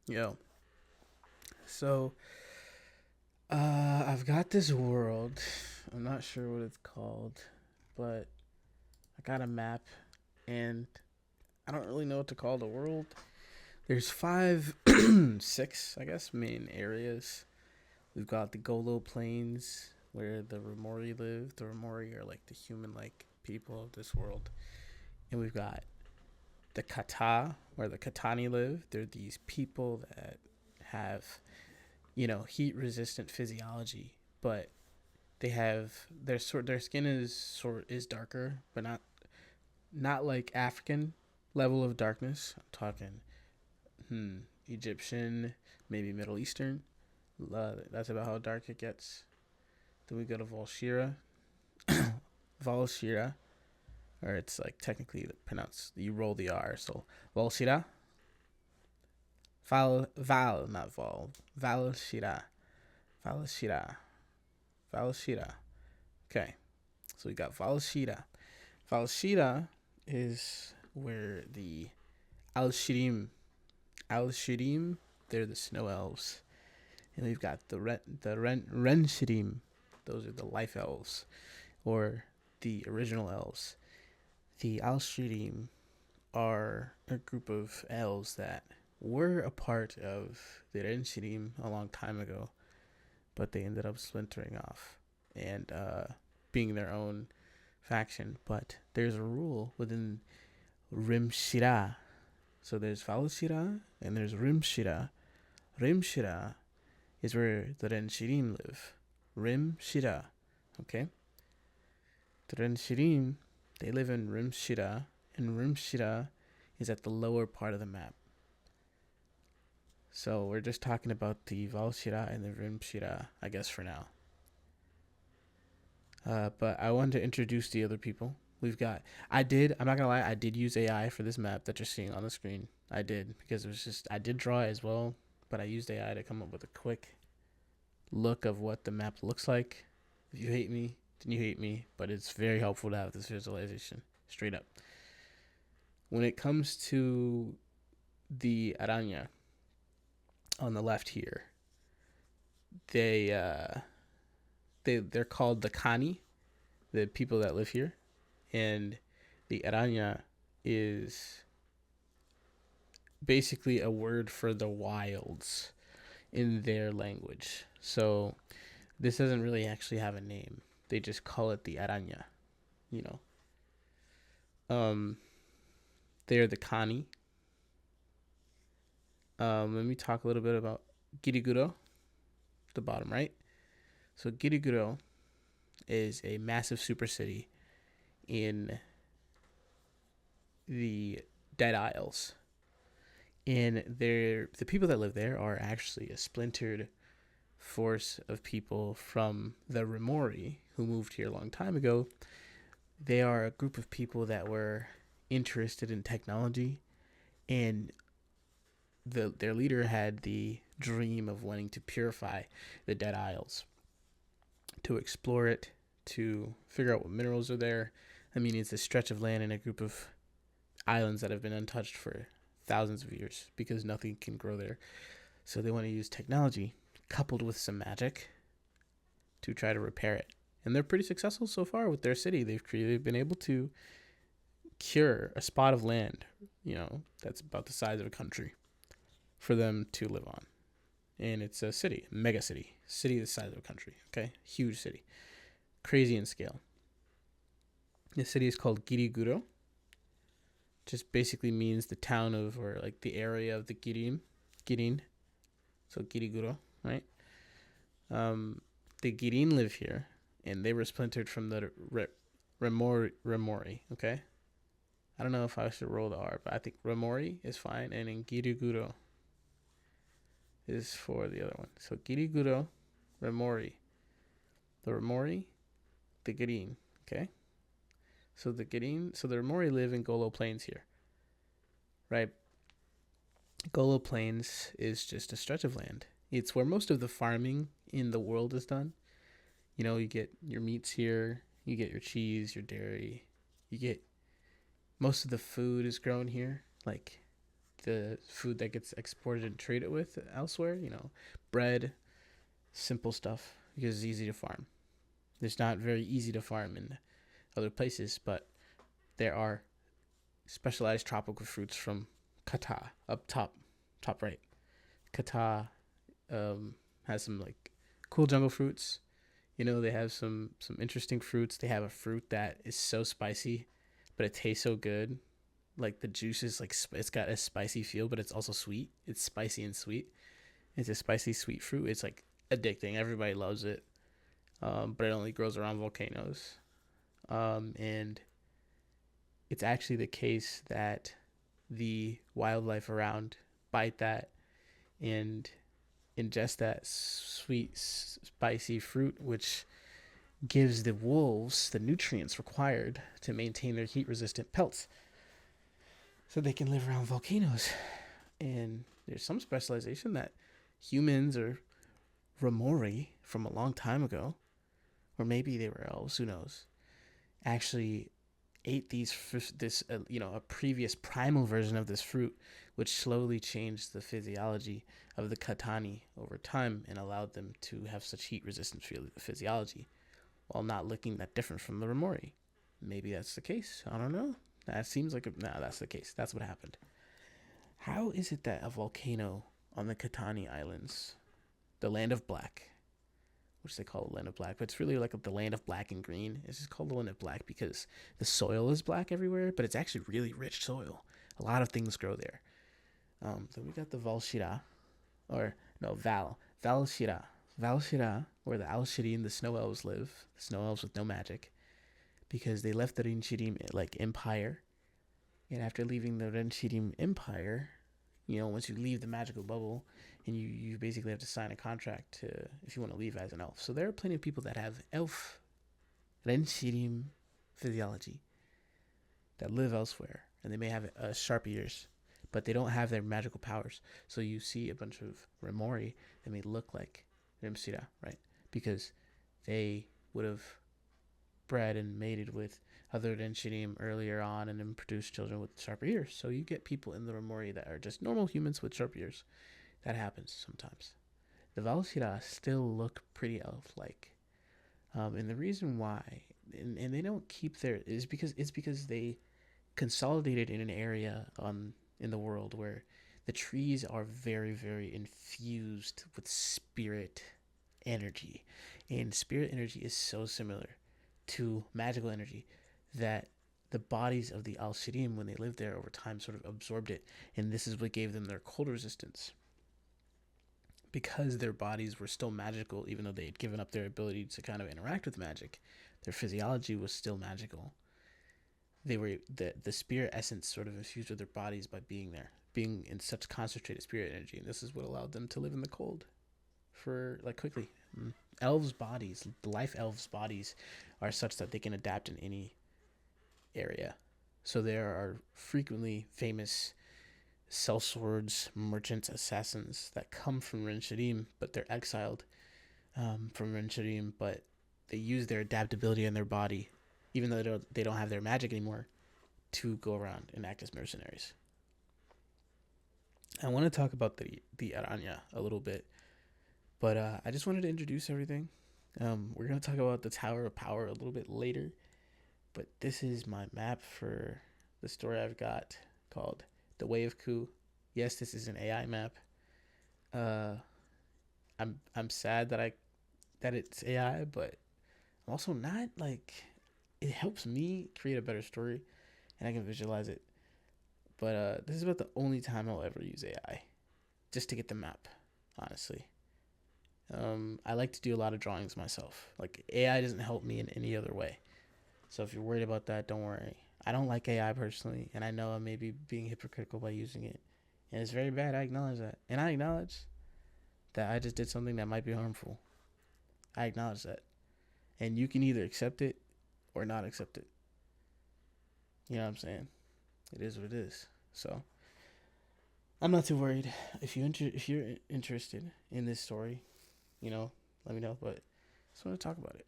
Yo, so I've got this world. I'm not sure what it's called, but I got a map, and I don't really know what to call the world. There's five, six, I guess, main areas. We've got the Golo Plains, where the Remori live. The Remori are like the human-like people of this world, and we've got the Kata, where the Katani live. They're these people that have heat resistant physiology, but they have their skin is darker, but not like African level of darkness. I'm talking Egyptian, maybe Middle Eastern. That's about how dark it gets. Then we go to Volshira. Volshira, or it's like technically pronounced, you roll the R, so Volshira. Not Vol. Valshira. Valshira. Valshira. Okay, so we got Valshira. Valshira is where the Al Shirim, they're the snow elves, and we've got the Ren Shirim, those are the life elves, or the original elves. The Al Shirim are a group of elves that were a part of the Ren Shirim a long time ago, but they ended up splintering off and being their own faction. But there's a rule within Rimshira. So there's Valshira and there's Rimshira. Rimshira is where the Renshirim live. Rimshira. Okay? The Renshirim, they live in Rimshira, and Rimshira is at the lower part of the map. So we're just talking about the Valshira and the Rimshira, I guess, for now. But I wanted to introduce the other people. I'm not gonna lie, I did use AI for this map that you're seeing on the screen. I did, because I did draw it as well, but I used AI to come up with a quick look of what the map looks like. If you hate me, then you hate me, but it's very helpful to have this visualization, straight up. When it comes to the Aranya on the left here, they they're called the Kani, the people that live here, and the Aranya is basically a word for the wilds in their language. So this doesn't really actually have a name. They just call it the Aranya, you know. Um, they're the Kani. Let me talk a little bit about Giriguro, the bottom right. So Giriguro is a massive super city in the Dead Isles, and the people that live there are actually a splintered force of people from the Remori who moved here a long time ago. They are a group of people that were interested in technology, and their leader had the dream of wanting to purify the Dead Isles, to explore it, to figure out what minerals are there. I mean, it's a stretch of land and a group of islands that have been untouched for thousands of years because nothing can grow there. So they want to use technology coupled with some magic to try to repair it. And they're pretty successful so far with their city. They've been able to cure a spot of land, that's about the size of a country, for them to live on. And it's a city, mega city the size of a country. Okay, huge city, crazy in scale. The city is called Giriguro. Just basically means the town of, or like the area of the Girin. So Giriguro, right? The Girin live here, and they were splintered from the Remori. Okay, I don't know if I should roll the R, but I think Remori is fine, and then Giriguro is for the other one. So Giriguro, Remori, the Remori, the Girin. Okay, so the Remori live in Golo Plains here, right? Golo Plains is just a stretch of land. It's where most of the farming in the world is done. You get your meats here, you get your cheese, your dairy, you get most of the food is grown here. Like the food that gets exported and traded with elsewhere. Bread, simple stuff because it's easy to farm. It's not very easy to farm in other places, but there are specialized tropical fruits from Qatar up top right. Qatar has some like cool jungle fruits. They have some interesting fruits. They have a fruit that is so spicy, but it tastes so good. Like the juice is like it's got a spicy feel, but it's also sweet. It's spicy and sweet. It's a spicy sweet fruit. It's like addicting. Everybody loves it. But it only grows around volcanoes. And it's actually the case that the wildlife around bite that and ingest that sweet, spicy fruit, which gives the wolves the nutrients required to maintain their heat-resistant pelts so they can live around volcanoes. And there's some specialization that humans or Remori from a long time ago, or maybe they were elves, who knows, actually ate a previous primal version of this fruit, which slowly changed the physiology of the Katani over time and allowed them to have such heat-resistant physiology while not looking that different from the Remori. Maybe that's the case. I don't know. That seems like that's the case. That's what happened. How is it that a volcano on the Katani Islands, the Land of Black, which they call the Land of Black, but it's really like the Land of Black and Green. It's just called the Land of Black because the soil is black everywhere, but it's actually really rich soil. A lot of things grow there. Then we got the Valshira, Valshira. Valshira, where the Al-Shirin, the snow elves live, the snow elves with no magic, because they left the Rinshirim empire, and after leaving the Rinshirim empire, once you leave the magical bubble, and you basically have to sign a contract if you want to leave as an elf. So there are plenty of people that have elf Rinshirim physiology that live elsewhere, and they may have sharp ears, but they don't have their magical powers. So you see a bunch of Remori that may look like Rimsira, right? Because they would have bred and mated with other Rinshirim earlier on and then produced children with sharper ears. So you get people in the Remori that are just normal humans with sharp ears. That happens sometimes. The Valshira still look pretty elf-like. And the reason why, and they don't keep is because they consolidated in an area in the world where the trees are very, very infused with spirit energy. And spirit energy is so similar to magical energy that the bodies of the Al-Shirim, when they lived there over time, sort of absorbed it. And this is what gave them their cold resistance. Because their bodies were still magical, even though they had given up their ability to kind of interact with magic, their physiology was still magical. They were the spirit essence sort of infused with their bodies by being there, being in such concentrated spirit energy, and this is what allowed them to live in the cold for quickly. Elves' bodies, the life elves' bodies, are such that they can adapt in any area. So there are frequently famous sellswords, merchants, assassins that come from Rinshirim, but they're exiled from Rinshirim, but they use their adaptability in their body, even though they don't have their magic anymore, to go around and act as mercenaries. I want to talk about the Aranya a little bit, but I just wanted to introduce everything. We're going to talk about the Tower of Power a little bit later, but this is my map for the story I've got called The Way of Ku. Yes, this is an AI map. I'm sad that it's AI, but I'm also not it helps me create a better story and I can visualize it. But this is about the only time I'll ever use AI, just to get the map, honestly. I like to do a lot of drawings myself. AI doesn't help me in any other way. So if you're worried about that, don't worry. I don't like AI personally, and I know I may be being hypocritical by using it. And it's very bad, I acknowledge that. And I acknowledge that I just did something that might be harmful. I acknowledge that. And you can either accept it or not accept it. You know what I'm saying? It is what it is. So I'm not too worried. If you're interested in this story, let me know. But I just want to talk about it.